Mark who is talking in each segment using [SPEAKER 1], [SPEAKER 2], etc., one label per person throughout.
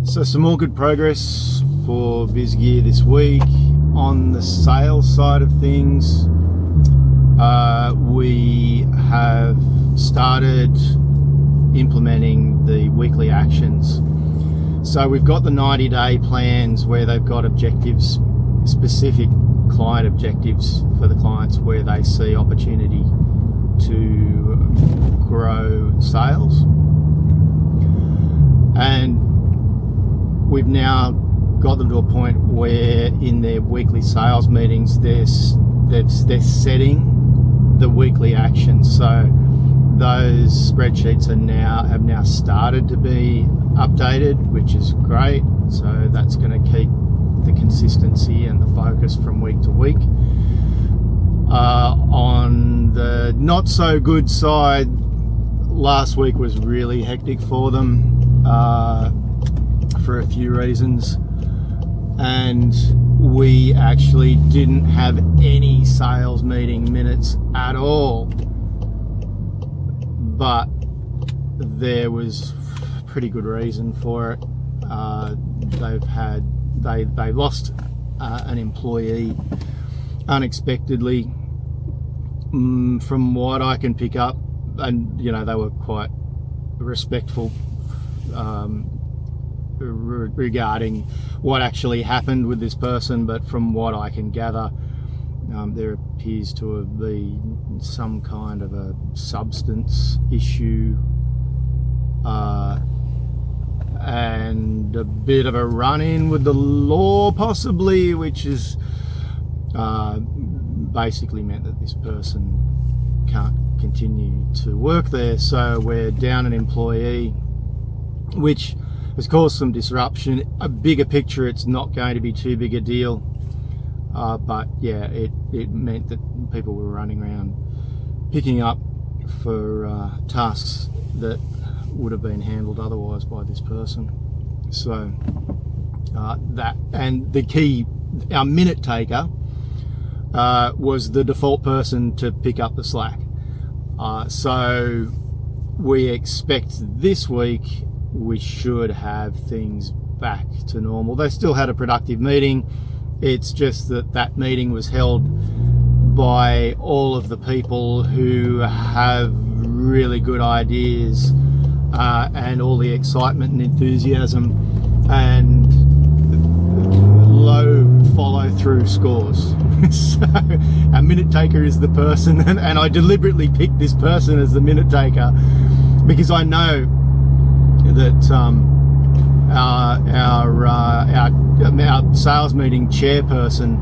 [SPEAKER 1] So some more good progress for VizGear this week. On the sales side of things, we have started implementing the weekly actions. So we've got the 90-day plans where they've got objectives, specific client objectives for the clients where they see opportunity to grow sales. And we've now got them to a point where in their weekly sales meetings they're setting the weekly actions. So those spreadsheets have now started to be updated, which is great. So that's going to keep the consistency and the focus from week to week. On the not so good side, last week was really hectic for them for a few reasons, and we actually didn't have any sales meeting minutes at all, but there was pretty good reason for it. They lost an employee unexpectedly, from what I can pick up, and they were quite respectful regarding what actually happened with this person, but from what I can gather, there appears to have been some kind of a substance issue and a bit of a run-in with the law possibly, which is basically meant that this person can't continue to work there. So we're down an employee, which has caused some disruption. A bigger picture, it's not going to be too big a deal, but yeah, it meant that people were running around picking up for tasks that would have been handled otherwise by this person. So that, and the key, our minute taker was the default person to pick up the slack. So we expect this week we should have things back to normal. They still had a productive meeting. It's just that meeting was held by all of the people who have really good ideas and all the excitement and enthusiasm and low follow-through scores. So our minute taker is the person, and I deliberately picked this person as the minute taker because I know that our sales meeting chairperson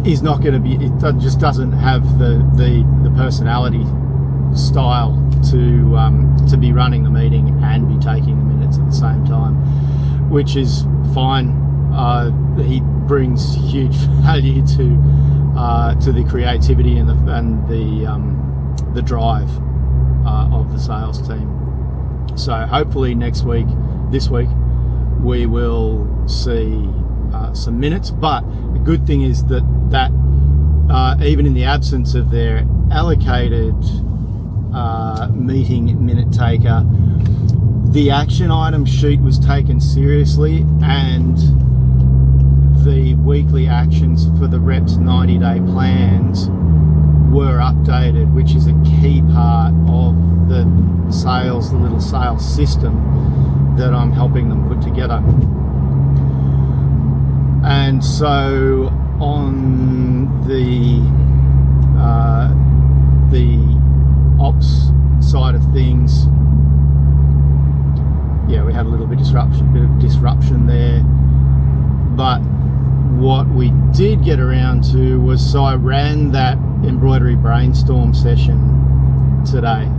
[SPEAKER 1] is not going to be, it just doesn't have the personality style to be running the meeting and be taking the minutes at the same time, which is fine. He brings huge value to the creativity and the drive of the sales team. So hopefully this week, we will see some minutes. But the good thing is that even in the absence of their allocated meeting minute taker, the action item sheet was taken seriously, and the weekly actions for the reps' 90-day plans were updated, which is a key part of the little sales system that I'm helping them put together. And so on the ops side of things, yeah, we had a bit of disruption there. But what we did get around to was, so I ran that embroidery brainstorm session today,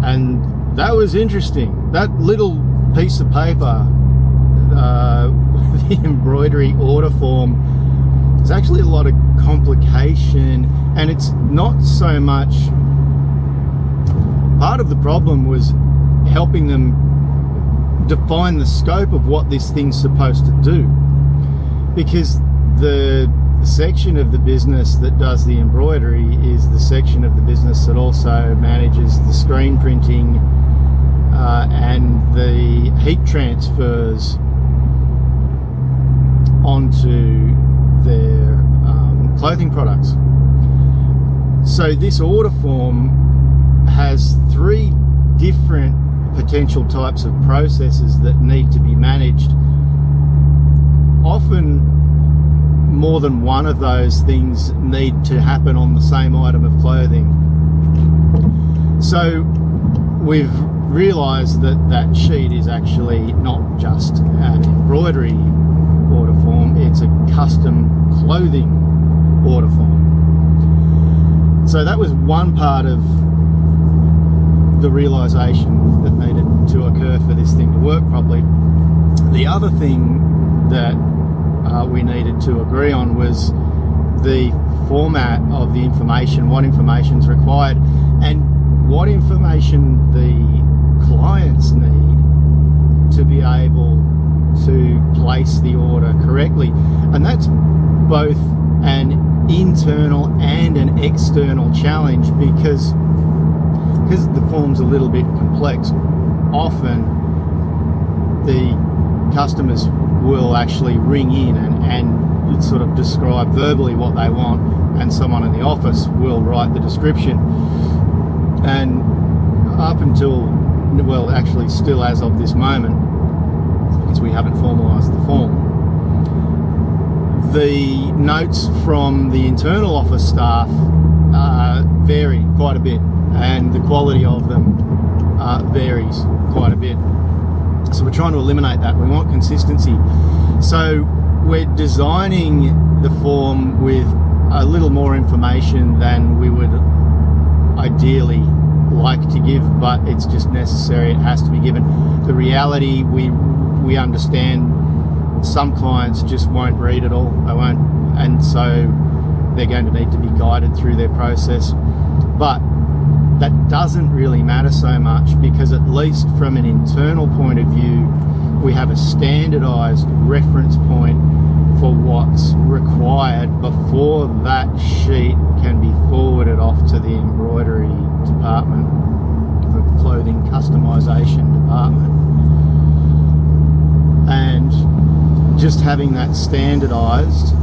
[SPEAKER 1] and that was interesting. That little piece of paper, the embroidery order form, there's actually a lot of complication, and it's not so much, part of the problem was helping them define the scope of what this thing's supposed to do, because the section of the business that does the embroidery is the section of the business that also manages the screen printing and the heat transfers onto their clothing products. So this order form has 3 different potential types of processes that need to be managed. Often more than one of those things need to happen on the same item of clothing. So we've realised that that sheet is actually not just an embroidery order form, it's a custom clothing order form. So that was one part of the realisation that needed to occur for this thing to work properly. The other thing that we needed to agree on was the format of the information, what information is required, and what information the clients need to be able to place the order correctly. And that's both an internal and an external challenge because the form's a little bit complex. Often the customers will actually ring in and sort of describe verbally what they want, and someone in the office will write the description. And up until, well, actually still as of this moment, because we haven't formalised the form, the notes from the internal office staff vary quite a bit, and the quality of them varies quite a bit. So we're trying to eliminate that. We want consistency. So we're designing the form with a little more information than we would ideally like to give, but it's just necessary. It has to be given. The reality, we understand some clients just won't read it all. They won't, and so they're going to need to be guided through their process. But that doesn't really matter so much, because at least from an internal point of view, we have a standardized reference point for what's required before that sheet can be forwarded off to the embroidery department, the clothing customization department. And just having that standardized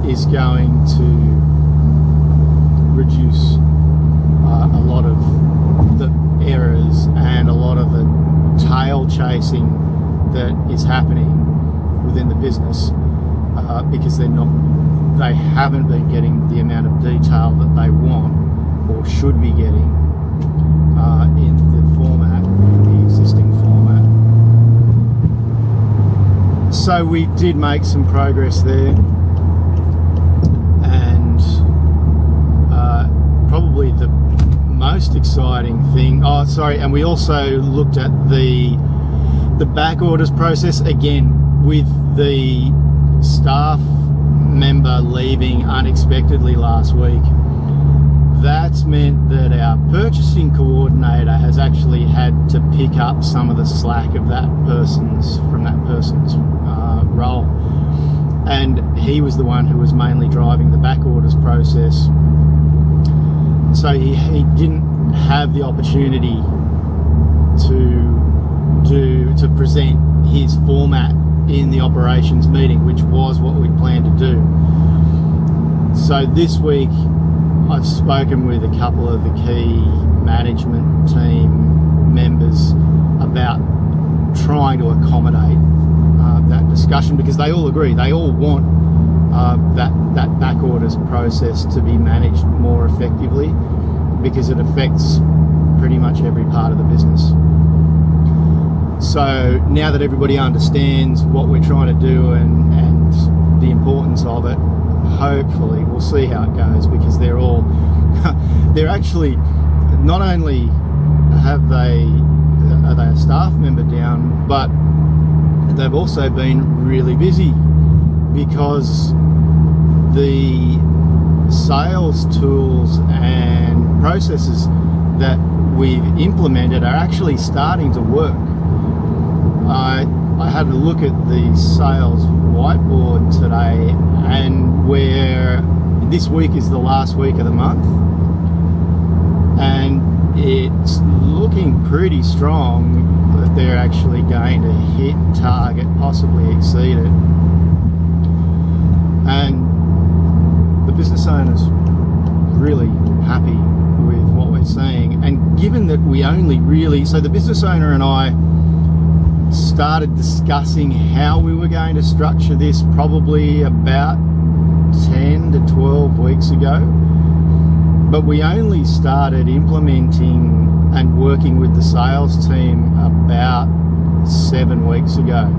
[SPEAKER 1] is going to reduce a lot of the errors and a lot of the tail chasing that is happening within the business, because they haven't been getting the amount of detail that they want or should be getting in the format, the existing format. So we did make some progress there, and probably the most exciting thing, and we also looked at the back orders process again, with the staff member leaving unexpectedly last week. That's meant that our purchasing coordinator has actually had to pick up some of the slack of that person's role, and he was the one who was mainly driving the back orders process. So he didn't have the opportunity to present his format in the operations meeting, which was what we planned to do. So this week I've spoken with a couple of the key management team members about trying to accommodate that discussion, because they all agree, they all want that back orders process to be managed more effectively, because it affects pretty much every part of the business. So now that everybody understands what we're trying to do and the importance of it, hopefully we'll see how it goes, because they're actually, not only are they a staff member down, but they've also been really busy, because the sales tools and processes that we've implemented are actually starting to work. I had a look at the sales whiteboard today, and where this week is the last week of the month, and it's looking pretty strong that they're actually going to hit target, possibly exceed it. And the business owner's really happy with what we're seeing. And given that we only really, so the business owner and I started discussing how we were going to structure this probably about 10 to 12 weeks ago, but we only started implementing and working with the sales team about 7 weeks ago.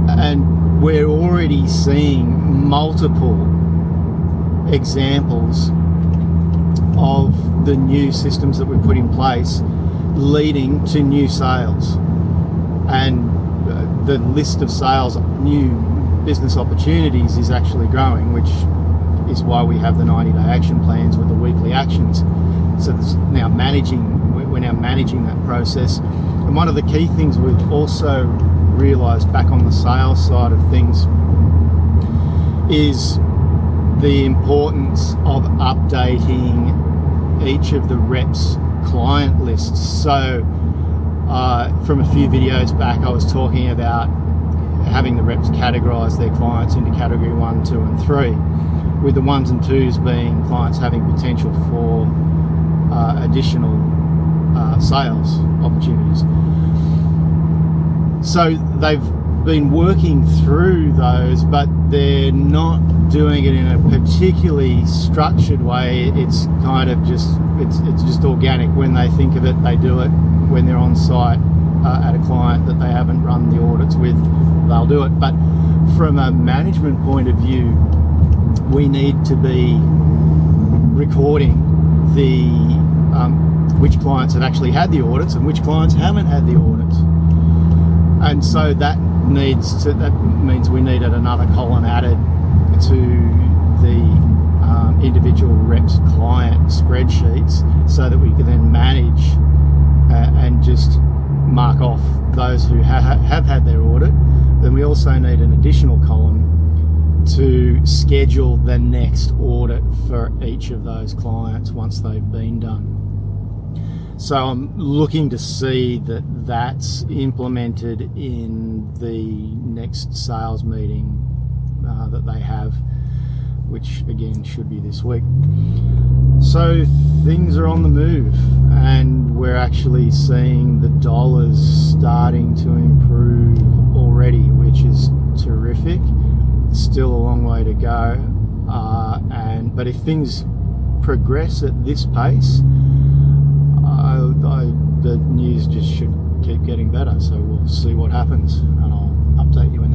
[SPEAKER 1] And we're already seeing multiple examples of the new systems that we put in place leading to new sales. And the list of sales, new business opportunities is actually growing, which is why we have the 90-day action plans with the weekly actions. So there's now we're now managing that process. And one of the key things we've also realised back on the sales side of things is the importance of updating each of the reps' client lists. So from a few videos back, I was talking about having the reps categorise their clients into category 1, 2 and 3, with the 1s and 2s being clients having potential for additional sales opportunities. So they've been working through those, but they're not doing it in a particularly structured way. It's kind of just it's just organic. When they think of it, they do it. When they're on site at a client that they haven't run the audits with, they'll do it. But from a management point of view, we need to be recording the which clients have actually had the audits and which clients haven't had the audits. And so that means we needed another column added to the individual reps client spreadsheets, so that we can then manage and just mark off those who have had their audit. Then we also need an additional column to schedule the next audit for each of those clients once they've been done. So I'm looking to see that that's implemented in the next sales meeting that they have, which again should be this week. So things are on the move, and we're actually seeing the dollars starting to improve already, which is terrific. Still a long way to go, but if things progress at this pace, the news just should keep getting better. So we'll see what happens, and I'll update you in